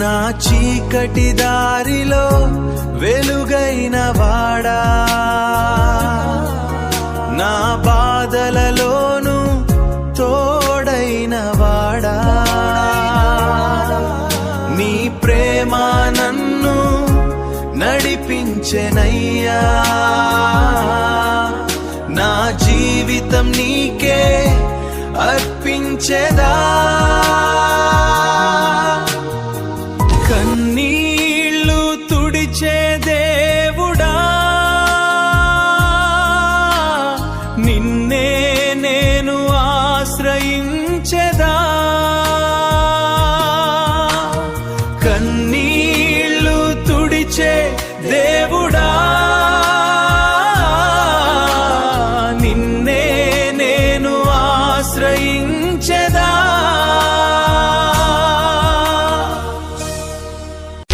నా చీకటి దారిలో వెలుగైన వాడా, నా బాధలలోను తోడైన వాడా, నీ ప్రేమ నన్ను నడిపించెనయ్యా, నా జీవితం నీకే అర్పించెదా. కన్నీళ్ళు తుడిచే దేవుడా, నిన్నే నేను ఆశ్రయించెదా. కన్నీళ్ళు తుడిచే దేవుడా, నిన్నే నేను ఆశ్రయించెదా.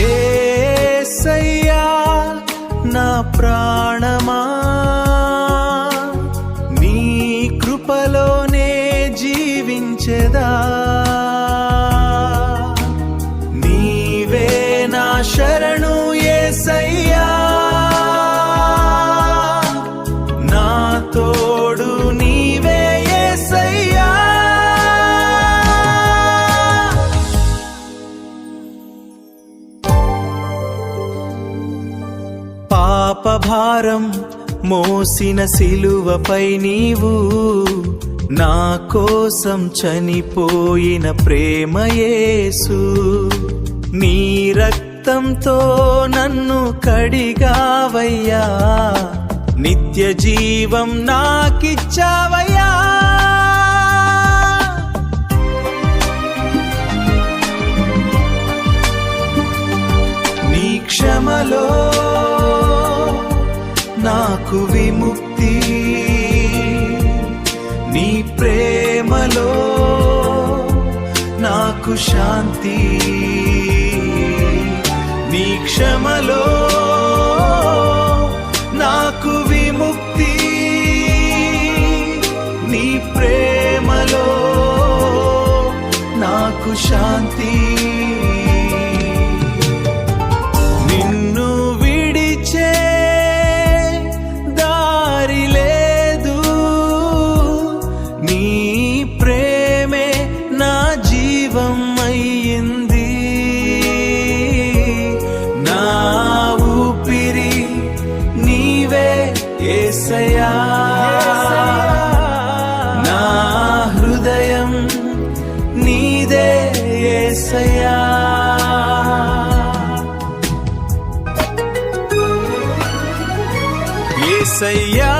యేసయ్యా నా ప్రాణమా, నీ కృపలోనే జీవించెదా. నీవే నా శరణు యేసయ్యా, నా తోడు నీవే యేసయ్యా. పాపభారం మోసిన సిలువపై నీవు నా కోసం చనిపోయిన ప్రేమ యేసు, నీ రక్తంతో నన్ను కడిగావయ్యా, నిత్య జీవం నాకిచ్చావయ్యా. నీ క్షమలో నాకు విముక్తి, నీ ప్రేమలో నాకు శాంతి. నీ క్షమలో నాకు విముక్తి, నీ ప్రేమలో నాకు శాంతి. నిన్ను విడిచే దారి లేదు, నీ ప్రేమే నా జీవం అయ్యింది. నా ఊపిరి నీవే యేసయ్యా, నా హృదయం నీదే యేసయ్యా. యేసయ్యా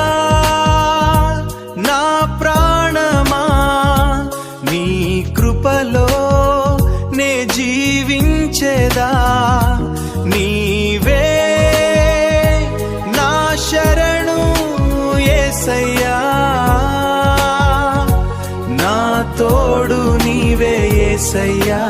నా ప్రాణమా, నీ కృపలో నే జీవించెదా. నీవే నా శరణు యేసయ్యా, నా తోడు నీవే యేసయ్యా.